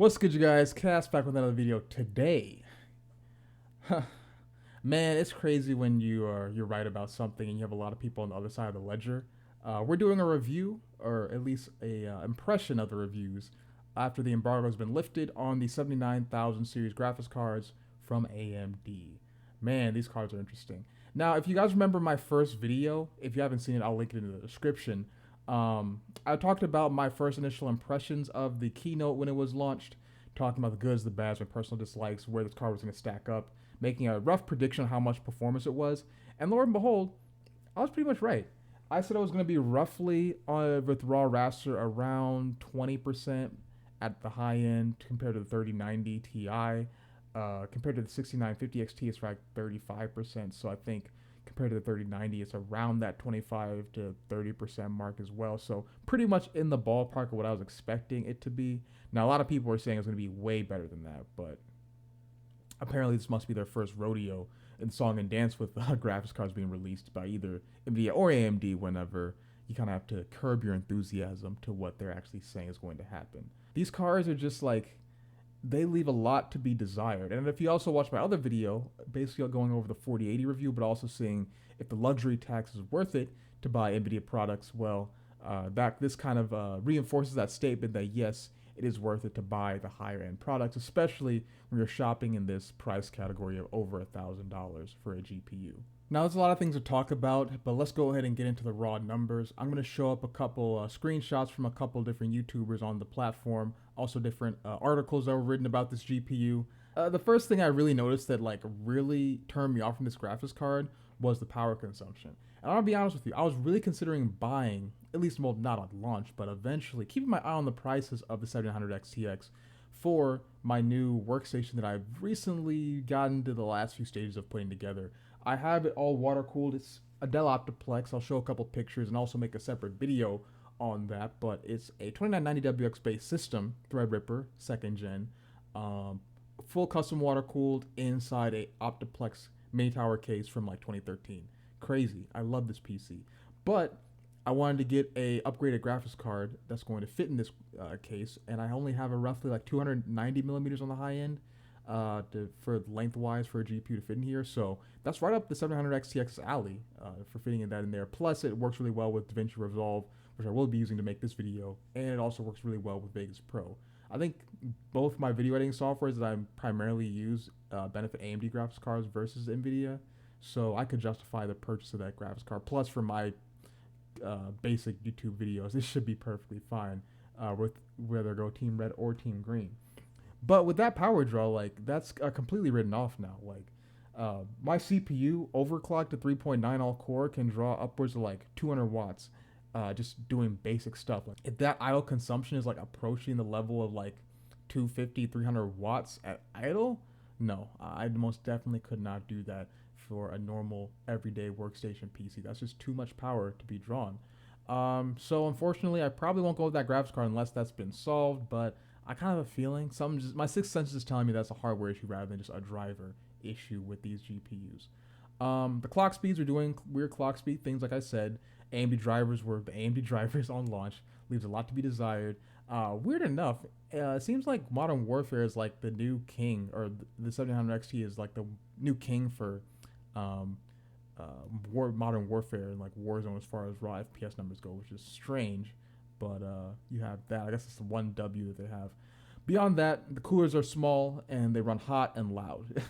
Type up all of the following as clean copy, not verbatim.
What's good, you guys? C.A.S.T back with another video today. Man, it's crazy when you're right about something and you have a lot of people on the other side of the ledger. We're doing a review, or at least a impression of the reviews, after the embargo has been lifted on the 79,000 series graphics cards from AMD. Man, these cards are interesting. Now, if you guys remember my first video, if you haven't seen it, I'll link it in the description. I talked about my first initial impressions of the keynote when it was launched, talking about the goods, the bads, my personal dislikes, where this card was going to stack up, making a rough prediction on how much performance it was. And lo and behold, I was pretty much right. I said it was going to be roughly with raw raster around 20% at the high end compared to the 3090 Ti. Compared to the 6950 XT, it's like 35%. So I think compared to the 3090, it's around that 25 to 30% mark as well. So pretty much in the ballpark of what I was expecting it to be. Now, a lot of people are saying it's going to be way better than that, but apparently this must be their first rodeo in song and dance with graphics cards being released by either NVIDIA or AMD whenever you kind of have to curb your enthusiasm to what they're actually saying is going to happen. These cards are just like, they leave a lot to be desired. And if you also watch my other video, basically going over the 4080 review, but also seeing if the luxury tax is worth it to buy NVIDIA products, well, that this kind of reinforces that statement that yes, it is worth it to buy the higher end products, especially when you're shopping in this price category of over $1,000 for a GPU. Now, there's a lot of things to talk about, but let's go ahead and get into the raw numbers. I'm going to show up a couple screenshots from a couple different YouTubers on the platform, also different articles that were written about this GPU. The first thing I really noticed that really turned me off from this graphics card was the power consumption. And I'll be honest with you, I was really considering buying, at least, well, not at launch, but eventually keeping my eye on the prices of the 7900 XTX for my new workstation that I've recently gotten to the last few stages of putting together. I have it all water cooled. It's a Dell Optiplex. I'll show a couple pictures and also make a separate video on that. But it's a 2990WX based system, Threadripper, 2nd gen, full custom water cooled inside a Optiplex mini tower case from like 2013. Crazy. I love this PC. But I wanted to get a upgraded graphics card that's going to fit in this case, and I only have a roughly like 290 millimeters on the high end for lengthwise for a GPU to fit in here. So that's right up the 700 XTX alley for fitting that in there. Plus, it works really well with DaVinci Resolve, which I will be using to make this video, and it also works really well with Vegas Pro. I think both my video editing softwares that I primarily use benefit AMD graphics cards versus NVIDIA, so I could justify the purchase of that graphics card. Plus, for my basic YouTube videos, this should be perfectly fine with whether I go Team Red or Team Green. But with that power draw, like that's completely written off now. Like my CPU overclocked to 3.9 all core can draw upwards of like 200 watts, just doing basic stuff. Like if that idle consumption is like approaching the level of like 250, 300 watts at idle, no, I most definitely could not do that for a normal everyday workstation PC. That's just too much power to be drawn. So unfortunately, I probably won't go with that graphics card unless that's been solved. But I kind of have a feeling my sixth sense is telling me that's a hardware issue rather than just a driver issue with these GPUs. The clock speeds are doing weird clock speed things, like I said. AMD drivers were the AMD drivers on launch. Leaves a lot to be desired. Weird enough, it seems like Modern Warfare is like the new king, or the 700 XT is like the new king for Modern Warfare and like Warzone as far as raw FPS numbers go, which is strange. But you have that. I guess it's the one W that they have. Beyond that, the coolers are small and they run hot and loud,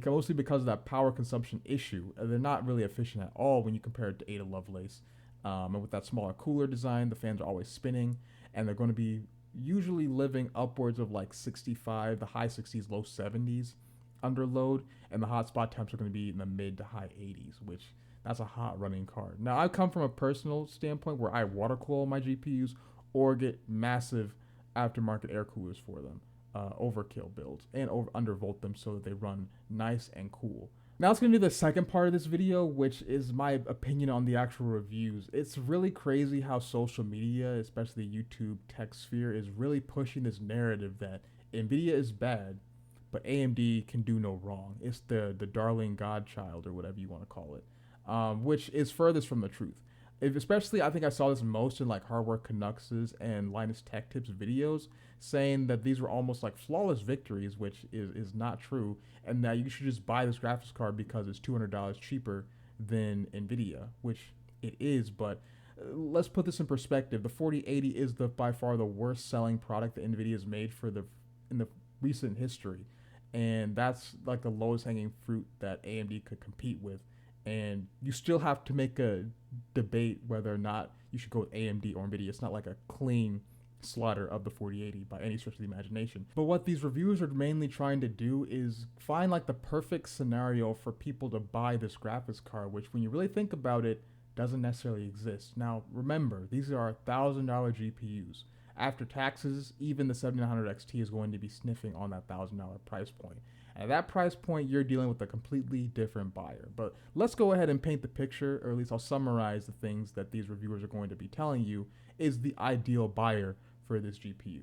mostly because of that power consumption issue. They're not really efficient at all when you compare it to Ada Lovelace. And with that smaller cooler design, the fans are always spinning, and they're going to be usually living upwards of like 65, the high 60s, low 70s under load, and the hotspot temps are going to be in the mid to high 80s, which that's a hot running card. Now, I come from a personal standpoint where I water cool my GPUs or get massive aftermarket air coolers for them, overkill builds, and undervolt them so that they run nice and cool. Now let's get into the second part of this video, which is my opinion on the actual reviews. It's really crazy how social media, especially the YouTube tech sphere, is really pushing this narrative that NVIDIA is bad, but AMD can do no wrong. It's the darling godchild, or whatever you want to call it, which is furthest from the truth. Especially, I think I saw this most in like Hardware Canucks's and Linus Tech Tips videos, saying that these were almost like flawless victories, which is not true, and that you should just buy this graphics card because it's $200 cheaper than Nvidia, which it is. But let's put this in perspective: the 4080 is the by far the worst selling product that Nvidia has made for the in the recent history, and that's like the lowest hanging fruit that AMD could compete with. And you still have to make a debate whether or not you should go with AMD or Nvidia. It's not like a clean slaughter of the 4080 by any stretch of the imagination. But what these reviewers are mainly trying to do is find like the perfect scenario for people to buy this graphics card, which when you really think about it, doesn't necessarily exist. Now, remember, these are $1,000 GPUs. After taxes, even the 7900 XT is going to be sniffing on that $1,000 price point. And at that price point, you're dealing with a completely different buyer. But let's go ahead and paint the picture, or at least I'll summarize the things that these reviewers are going to be telling you is the ideal buyer for this GPU.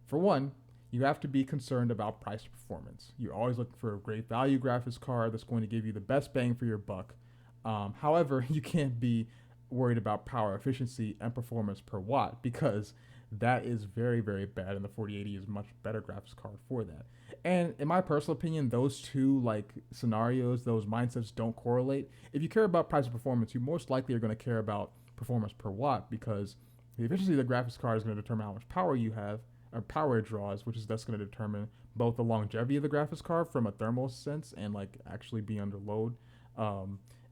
For one, you have to be concerned about price to performance. You're always looking for a great value graphics card that's going to give you the best bang for your buck. However, you can't be worried about power efficiency and performance per watt because that is very, very bad, and the 4080 is a much better graphics card for that. And in my personal opinion, those two like scenarios, those mindsets don't correlate. If you care about price and performance, you most likely are going to care about performance per watt because the efficiency of the graphics card is going to determine how much power you have or power it draws, which is that's going to determine both the longevity of the graphics card from a thermal sense and like actually be under load,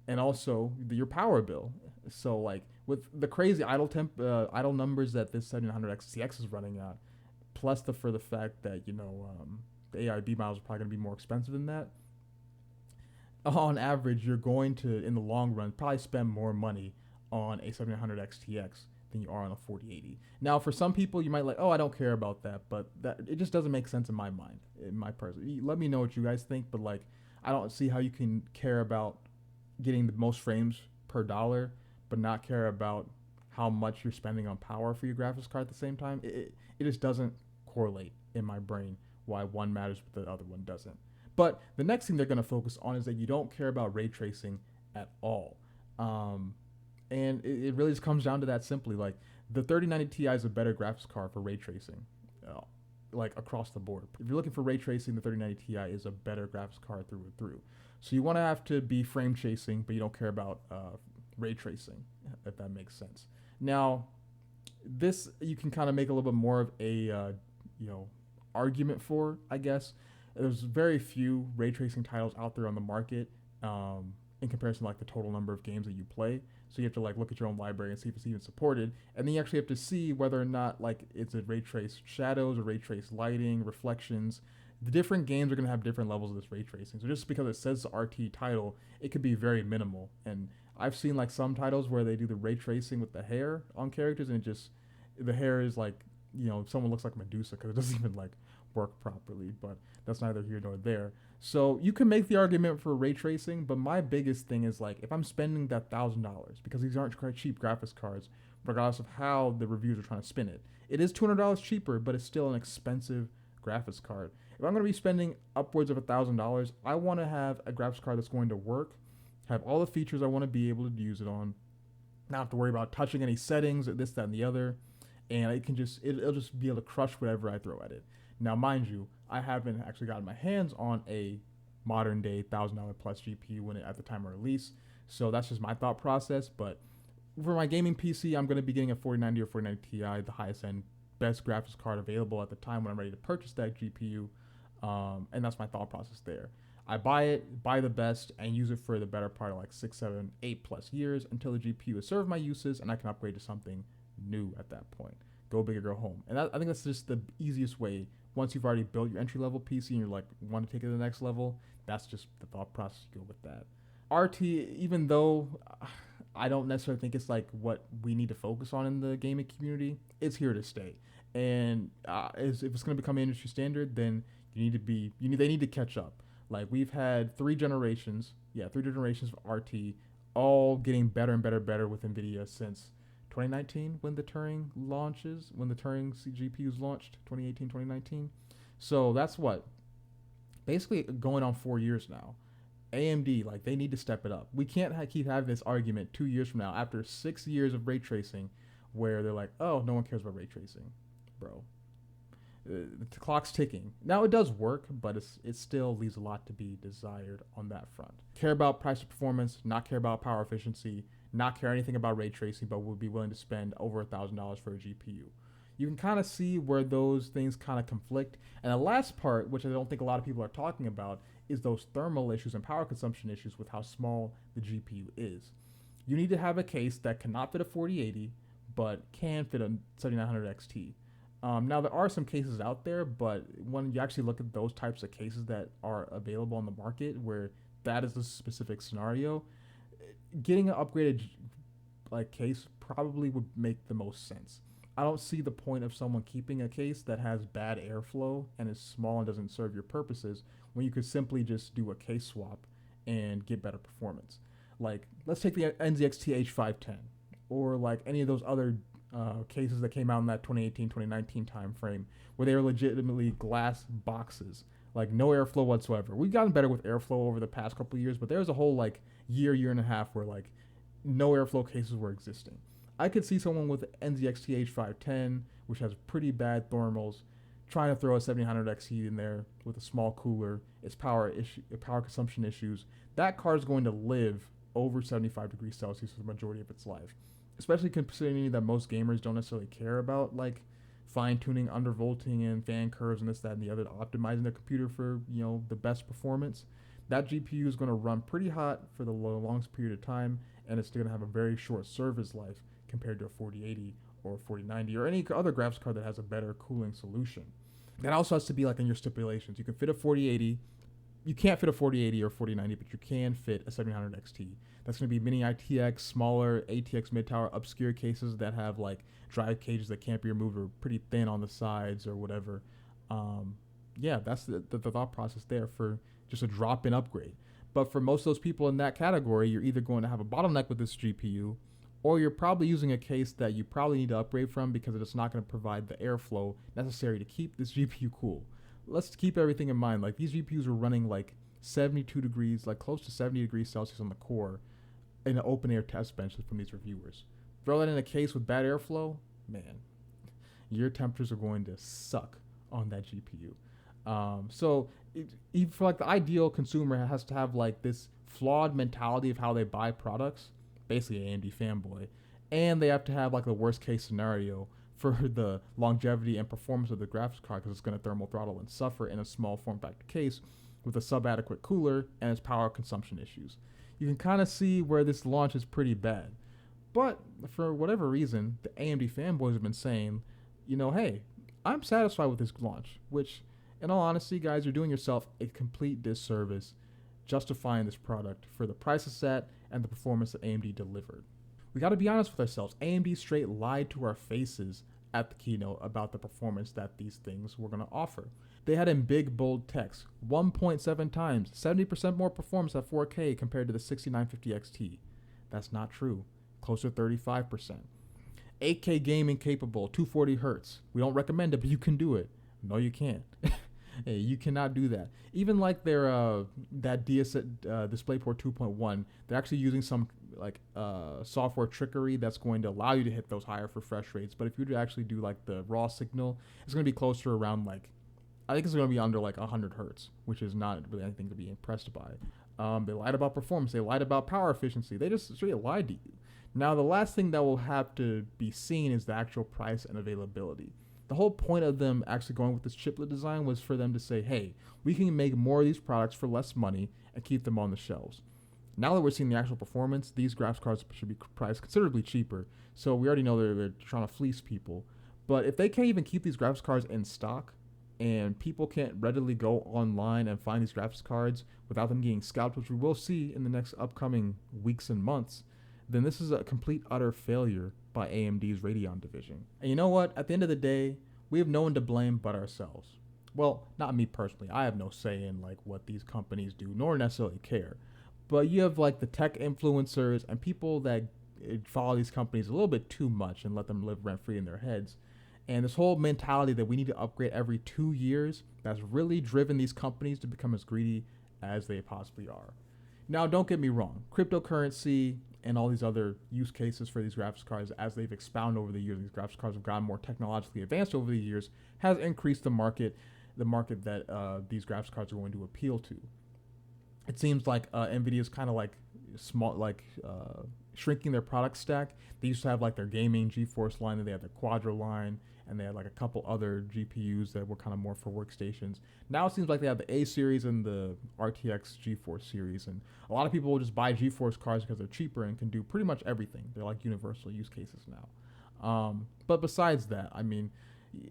and also your power bill. So like with the crazy idle numbers that this 7900 XTX is running at, plus for the fact that the AIB models are probably going to be more expensive than that. On average, you're going to in the long run probably spend more money on a 7900 XTX than you are on a 4080. Now, for some people, you might like, oh, I don't care about that, but that it just doesn't make sense in my mind, in my person. Let me know what you guys think, but like, I don't see how you can care about getting the most frames per dollar, but not care about how much you're spending on power for your graphics card at the same time. It just doesn't correlate in my brain why one matters but the other one doesn't. But the next thing they're going to focus on is that you don't care about ray tracing at all. And it really just comes down to that simply. Like, the 3090 Ti is a better graphics card for ray tracing, like across the board. If you're looking for ray tracing, the 3090 Ti is a better graphics card through and through. So you want to have to be frame chasing, but you don't care about ray tracing, if that makes sense. Now, this you can kind of make a little bit more of a argument for, I guess. There's very few ray tracing titles out there on the market, in comparison to like the total number of games that you play. So you have to like look at your own library and see if it's even supported, and then you actually have to see whether or not like it's a ray trace shadows or ray trace lighting, reflections. The different games are going to have different levels of this ray tracing. So just because it says RT title, it could be very minimal. And I've seen like some titles where they do the ray tracing with the hair on characters, and the hair is like, someone looks like Medusa because it doesn't even like work properly. But that's neither here nor there. So you can make the argument for ray tracing, but my biggest thing is like, if I'm spending that $1,000, because these aren't cheap graphics cards, regardless of how the reviewers are trying to spin it, it is $200 cheaper, but it's still an expensive graphics card. If I'm going to be spending upwards of $1,000, I want to have a graphics card that's going to work, have all the features I want to be able to use it on, not have to worry about touching any settings or this, that, and the other, and it'll just be able to crush whatever I throw at it. Now, mind you, I haven't actually gotten my hands on a modern day $1,000 plus GPU when at the time of release, so that's just my thought process. But for my gaming PC, I'm going to be getting a 4090 or 4090 Ti, the highest end, best graphics card available at the time when I'm ready to purchase that GPU, and that's my thought process there. I buy the best, and use it for the better part of like 6, 7, 8+ years until the GPU has served my uses, and I can upgrade to something new at that point. Go big or go home. And I think that's just the easiest way. Once you've already built your entry level PC and you're like want to take it to the next level, that's just the thought process. You go with that. RT, even though I don't necessarily think it's like what we need to focus on in the gaming community, it's here to stay. And if it's going to become an industry standard, then they need to catch up. Like, we've had 3 generations of RT, all getting better and better with NVIDIA since 2019 when the Turing GPUs launched, 2018, 2019. So that's what, basically going on 4 years now. AMD, like, they need to step it up. We can't keep having this argument 2 years from now after 6 years of ray tracing, where they're like, oh, no one cares about ray tracing, bro. The clock's ticking. Now it does work, but it still leaves a lot to be desired on that front. Care about price to performance, not care about power efficiency, not care anything about ray tracing, but would be willing to spend over $1,000 for a GPU. You can kind of see where those things kind of conflict. And the last part, which I don't think a lot of people are talking about, is those thermal issues and power consumption issues with how small the GPU is. You need to have a case that cannot fit a 4080, but can fit a 7900 XT. Now, there are some cases out there, but when you actually look at those types of cases that are available on the market where that is the specific scenario, getting an upgraded like case probably would make the most sense. I don't see the point of someone keeping a case that has bad airflow and is small and doesn't serve your purposes when you could simply just do a case swap and get better performance. Like, let's take the NZXT H510 or like any of those other cases that came out in that 2018, 2019 time frame where they were legitimately glass boxes, like no airflow whatsoever. We've gotten better with airflow over the past couple of years, but there was a whole like year and a half where like no airflow cases were existing. I could see someone with NZXT H510, which has pretty bad thermals, trying to throw a 7900 XT in there with a small cooler, its power consumption issues. That car is going to live over 75 degrees Celsius for the majority of its life, especially considering that most gamers don't necessarily care about like fine-tuning undervolting and fan curves and this, that, and the other, optimizing their computer for, the best performance. That GPU is going to run pretty hot for the longest period of time, and it's going to have a very short service life compared to a 4080 or 4090 or any other graphics card that has a better cooling solution. That also has to be like in your stipulations. You can fit a 4080. You can't fit a 4080 or 4090, but you can fit a 7900 XT. That's going to be mini ITX, smaller ATX mid-tower obscure cases that have like drive cages that can't be removed or pretty thin on the sides or whatever. That's the thought process there for just a drop-in upgrade. But for most of those people in that category, you're either going to have a bottleneck with this GPU, or you're probably using a case that you probably need to upgrade from because it's not going to provide the airflow necessary to keep this GPU cool. Let's keep everything in mind. Like, these GPUs are running like 72 degrees, like close to 70 degrees Celsius on the core in an open air test bench from these reviewers. Throw that in a case with bad airflow, man, your temperatures are going to suck on that GPU. Even for like the ideal consumer has to have like this flawed mentality of how they buy products, basically AMD fanboy, and they have to have like the worst case scenario for the longevity and performance of the graphics card because it's going to thermal throttle and suffer in a small form factor case with a sub-adequate cooler and its power consumption issues. You can kind of see where this launch is pretty bad. But for whatever reason, the AMD fanboys have been saying, hey, I'm satisfied with this launch, which, in all honesty, guys, you're doing yourself a complete disservice justifying this product for the price it's at and the performance that AMD delivered. We got to be honest with ourselves. AMD straight lied to our faces at the keynote about the performance that these things were going to offer. They had in big, bold text, 1.7 times, 70% more performance at 4K compared to the 6950 XT. That's not true. Closer to 35%. 8K gaming capable, 240 hertz. We don't recommend it, but you can do it. No, you can't. Hey, you cannot do that. Even like their that DisplayPort 2.1, they're actually using some like software trickery that's going to allow you to hit those higher refresh rates. But if you were to actually do like the raw signal, it's going to be closer around like, I think it's going to be under like 100 hertz, which is not really anything to be impressed by. They lied about performance. They lied about power efficiency. They just straight lied to you. Now, the last thing that will have to be seen is the actual price and availability. The whole point of them actually going with this chiplet design was for them to say, hey, we can make more of these products for less money and keep them on the shelves. Now that we're seeing the actual performance, these graphics cards should be priced considerably cheaper. So we already know they're trying to fleece people. But if they can't even keep these graphics cards in stock and people can't readily go online and find these graphics cards without them getting scalped, which we will see in the next upcoming weeks and months, then this is a complete, utter failure by AMD's Radeon division. And you know what? At the end of the day, we have no one to blame but ourselves. Well, not me personally. I have no say in like what these companies do, nor necessarily care. But you have like the tech influencers and people that follow these companies a little bit too much and let them live rent-free in their heads. And this whole mentality that we need to upgrade every 2 years, that's really driven these companies to become as greedy as they possibly are. Now, don't get me wrong, cryptocurrency and all these other use cases for these graphics cards, as they've expounded over the years, these graphics cards have gotten more technologically advanced over the years, has increased the market that these graphics cards are going to appeal to. It seems like Nvidia is kind of like small, like shrinking their product stack. They used to have like their gaming GeForce line, and they had their Quadro line, and they had like a couple other GPUs that were kind of more for workstations. Now it seems like they have the A series and the RTX GeForce series, and a lot of people will just buy GeForce cards because they're cheaper and can do pretty much everything. They're like universal use cases now. But besides that, I mean,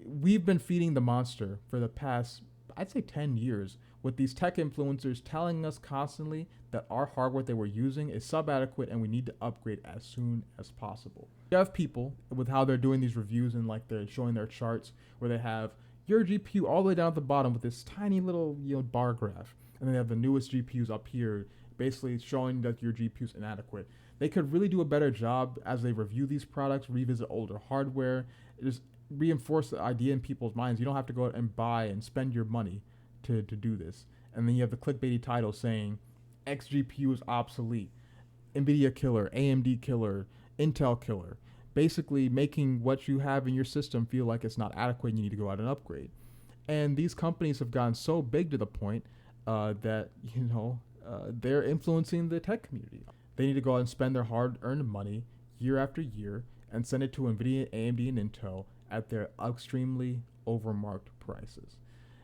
we've been feeding the monster for the past, I'd say, 10 years with these tech influencers telling us constantly that our hardware that we're using is subadequate and we need to upgrade as soon as possible. You have people with how they're doing these reviews, and like they're showing their charts where they have your GPU all the way down at the bottom with this tiny little bar graph, and then they have the newest GPUs up here, basically showing that your GPU is inadequate. They could really do a better job as they review these products, revisit older hardware, just reinforce the idea in people's minds. You don't have to go out and buy and spend your money to do this. And then you have the clickbaity title saying X GPU is obsolete, NVIDIA killer, AMD killer, Intel killer, basically making what you have in your system feel like it's not adequate and you need to go out and upgrade. And these companies have gotten so big to the point that, they're influencing the tech community. They need to go out and spend their hard-earned money year after year and send it to NVIDIA, AMD, and Intel at their extremely overmarked prices.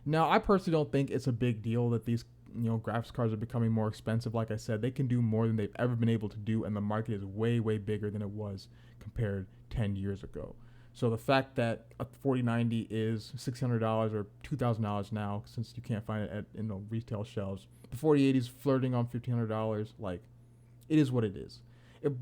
Now, I personally don't think it's a big deal that these graphics cards are becoming more expensive. Like I said, they can do more than they've ever been able to do, and the market is way, way bigger than it was compared 10 years ago. So the fact that a 4090 is $600 or $2,000 now, since you can't find it at retail shelves, the 4080 is flirting on $1,500. Like, it is what it is.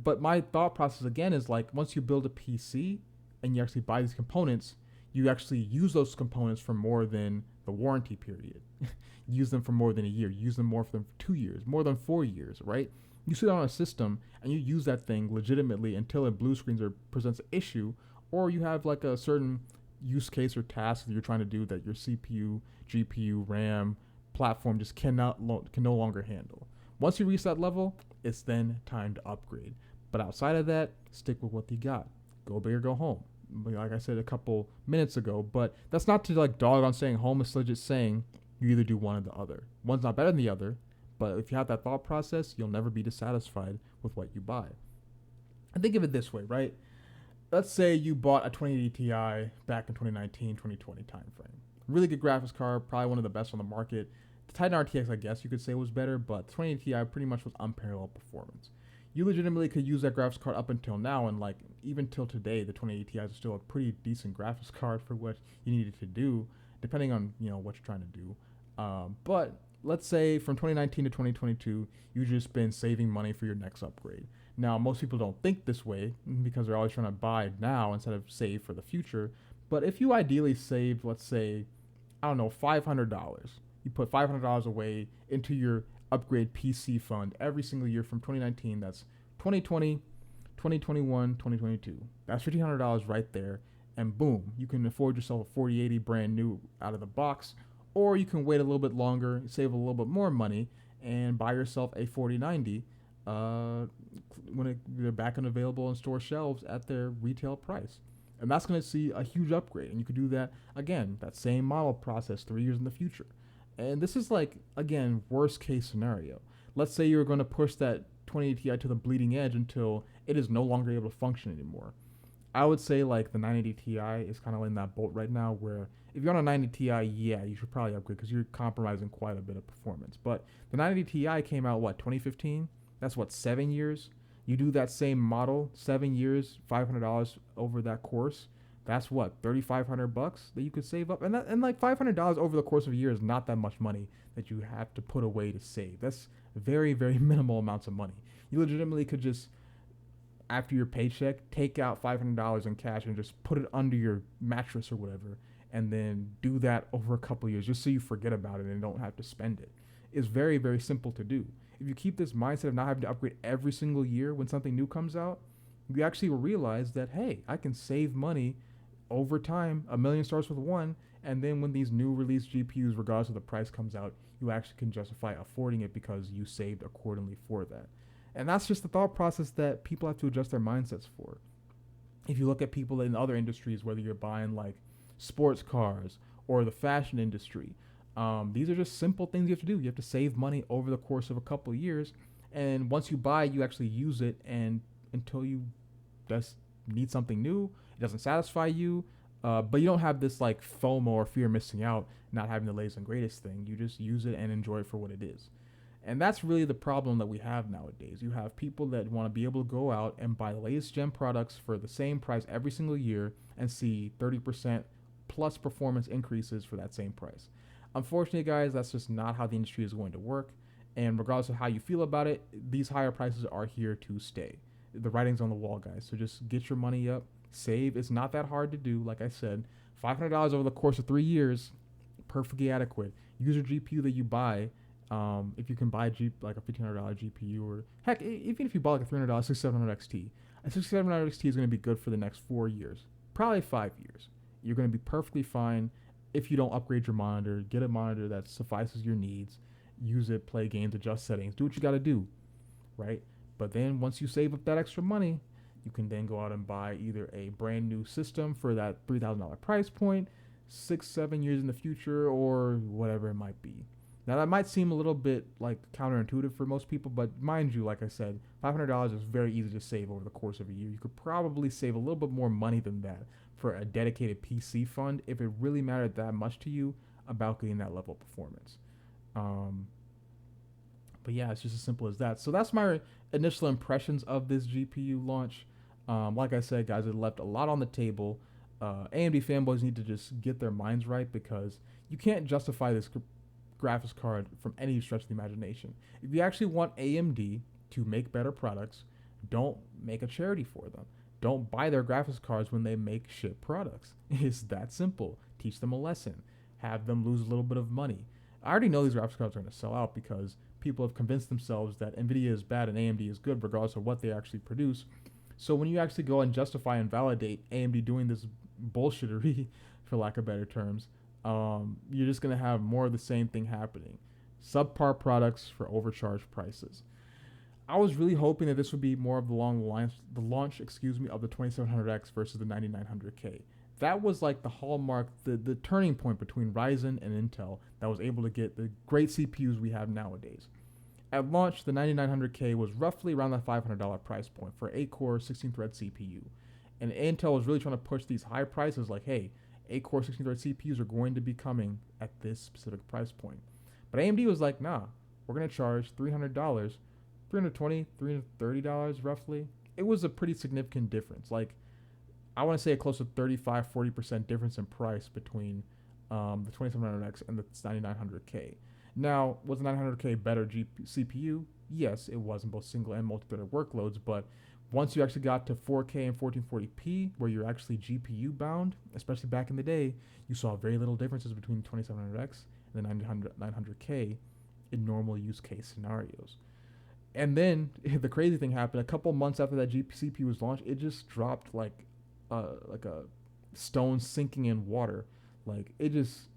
But my thought process again is like, once you build a PC and you actually buy these components, you actually use those components for more than the warranty period. Use them for more than a year. Use them more for them for 2 years, more than 4 years, right? You sit on a system and you use that thing legitimately until it blue screens or presents an issue, or you have like a certain use case or task that you're trying to do that your CPU, GPU, RAM, platform just can no longer handle. Once you reach that level, it's then time to upgrade. But outside of that, stick with what you got. Go big or go home. Like I said a couple minutes ago, but that's not to like dog on saying home. It's legit saying you either do one or the other. One's not better than the other, but if you have that thought process, you'll never be dissatisfied with what you buy. And think of it this way, right? Let's say you bought a 2080 Ti back in 2019, 2020 timeframe. Really good graphics card, probably one of the best on the market. The Titan RTX, I guess you could say, was better, but the 2080 Ti pretty much was unparalleled performance. You legitimately could use that graphics card up until now, and like even till today, the 2080 Ti is still a pretty decent graphics card for what you needed to do, depending on what you're trying to do. But let's say from 2019 to 2022, you've just been saving money for your next upgrade. Now, most people don't think this way because they're always trying to buy now instead of save for the future. But if you ideally save, let's say, I don't know, $500, you put $500 away into your upgrade PC fund every single year from 2019, that's 2020, 2021, 2022. That's $1,500 right there, and boom, you can afford yourself a 4080 brand new out of the box, or you can wait a little bit longer, save a little bit more money, and buy yourself a 4090 when they're back and available on store shelves at their retail price. And that's going to see a huge upgrade, and you could do that again, that same model process 3 years in the future. And this is like, again, worst case scenario. Let's say you're going to push that 2080 Ti to the bleeding edge until it is no longer able to function anymore. I would say like the 980 Ti is kind of in that boat right now where if you're on a 980 Ti, yeah, you should probably upgrade because you're compromising quite a bit of performance. But the 980 Ti came out, 2015? That's 7 years? You do that same model, 7 years, $500 over that course. That's $3,500 that you could save up, and like $500 over the course of a year is not that much money that you have to put away to save. That's very, very minimal amounts of money. You legitimately could just, after your paycheck, take out $500 in cash and just put it under your mattress or whatever, and then do that over a couple of years, just so you forget about it and don't have to spend it. It's very, very simple to do. If you keep this mindset of not having to upgrade every single year when something new comes out, you actually will realize that, hey, I can save money over time. A million starts with one, and then when these new release GPUs, regardless of the price, comes out, you actually can justify affording it because you saved accordingly for that. And that's just the thought process that people have to adjust their mindsets for. If you look at people in other industries, whether you're buying like sports cars or the fashion industry, these are just simple things you have to do. You have to save money over the course of a couple of years, and once you buy, you actually use it, and until you just need something new, it doesn't satisfy you. But you don't have this like FOMO or fear of missing out, not having the latest and greatest thing. You just use it and enjoy it for what it is. And that's really the problem that we have nowadays. You have people that want to be able to go out and buy the latest gem products for the same price every single year and see 30% plus performance increases for that same price. Unfortunately, guys, that's just not how the industry is going to work. And regardless of how you feel about it, these higher prices are here to stay. The writing's on the wall, guys. So just get your money up, save. It's not that hard to do. Like I said, $500 over the course of 3 years, perfectly adequate. Use your GPU that you buy. If you can buy like a $1,500 GPU, or heck, even if you buy like a $300 6700 XT, a 6700 XT is going to be good for the next 4 years, probably 5 years. You're going to be perfectly fine if you don't upgrade your monitor. Get a monitor that suffices your needs. Use it, play games, adjust settings, do what you got to do, right? But then once you save up that extra money, you can then go out and buy either a brand new system for that $3,000 price point, 6-7 years in the future, or whatever it might be. Now that might seem a little bit like counterintuitive for most people, but mind you, like I said, $500 is very easy to save over the course of a year. You could probably save a little bit more money than that for a dedicated PC fund if it really mattered that much to you about getting that level of performance. Um, but yeah, it's just as simple as that. So that's my initial impressions of this GPU launch. Like I said, guys, it left a lot on the table. AMD fanboys need to just get their minds right, because you can't justify this graphics card from any stretch of the imagination. If you actually want AMD to make better products, don't make a charity for them. Don't buy their graphics cards when they make shit products. It's that simple. Teach them a lesson. Have them lose a little bit of money. I already know these graphics cards are going to sell out because people have convinced themselves that NVIDIA is bad and AMD is good regardless of what they actually produce. So when you actually go and justify and validate AMD doing this bullshittery, for lack of better terms, you're just going to have more of the same thing happening. Subpar products for overcharged prices. I was really hoping that this would be more of the launch, of the 2700X versus the 9900K. That was like the hallmark, the turning point between Ryzen and Intel that was able to get the great CPUs we have nowadays. At launch, the 9900K was roughly around the $500 price point for 8-core 16-thread CPU. And Intel was really trying to push these high prices like, hey, 8-core 16-thread CPUs are going to be coming at this specific price point. But AMD was like, nah, we're going to charge $300, $320, $330 roughly. It was a pretty significant difference. Like, I want to say a close to 35-40% difference in price between the 2700X and the 9900K. Now, was the 900K better CPU? Yes, it was in both single and multi-threaded workloads, but once you actually got to 4K and 1440p, where you're actually GPU bound, especially back in the day, you saw very little differences between 2700X and the 900K in normal use case scenarios. And then the crazy thing happened. A couple months after that CPU was launched, it just dropped like a stone sinking in water. Like, it just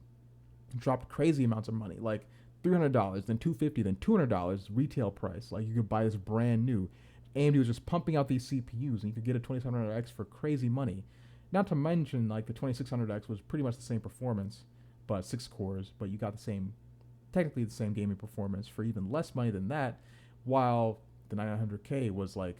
dropped crazy amounts of money. Like $300, then $250, then $200 retail price. Like, you could buy this brand new. AMD was just pumping out these CPUs, and you could get a 2700X for crazy money. Not to mention, like, the 2600X was pretty much the same performance, but 6 cores, but you got technically the same gaming performance for even less money than that, while the 9900K was like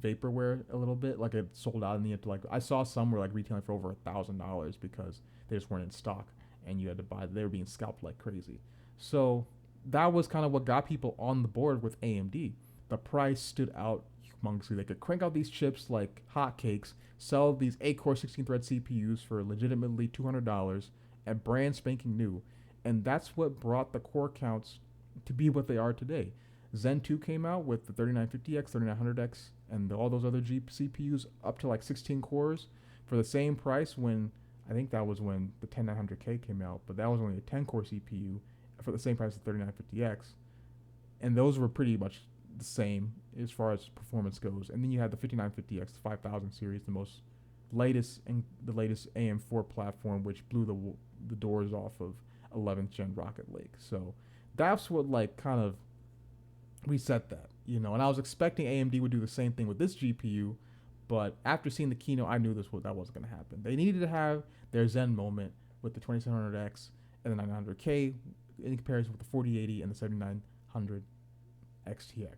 vaporware a little bit. Like, it sold out in the end. Like, I saw some were like retailing for over $1,000 because they just weren't in stock, and you had to buy. They were being scalped like crazy. So that was kind of what got people on the board with AMD. The price stood out humongously. They could crank out these chips like hotcakes, sell these 8-core 16-thread CPUs for legitimately $200 at brand spanking new, and that's what brought the core counts to be what they are today. Zen 2 came out with the 3950X, 3900X, and all those other CPUs up to like 16 cores for the same price when, I think that was when the 10900K came out, but that was only a 10-core CPU for the same price as the 3950X. And those were pretty much the same as far as performance goes. And then you had the 5950X, the 5000 series, the latest AM4 platform, which blew the doors off of 11th gen Rocket Lake. So that's what like kind of reset that, you know. And I was expecting AMD would do the same thing with this GPU, but after seeing the keynote, I knew that wasn't going to happen. They needed to have their Zen moment with the 2700X and the 900K in comparison with the 4080 and the 7900 XTX.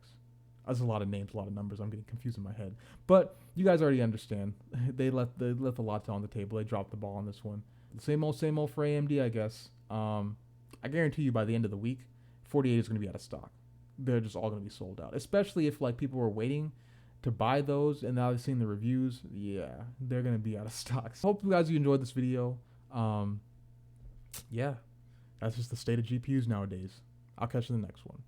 That's a lot of names, a lot of numbers. I'm getting confused in my head, but you guys already understand. They left a lot on the table. They dropped the ball on this one. Same old for AMD, I guess. I guarantee you by the end of the week, 48 is going to be out of stock. They're just all going to be sold out. Especially if like people were waiting to buy those and now they've seen the reviews. Yeah, they're going to be out of stock. So hope you guys enjoyed this video. Yeah, that's just the state of GPUs nowadays. I'll catch you in the next one.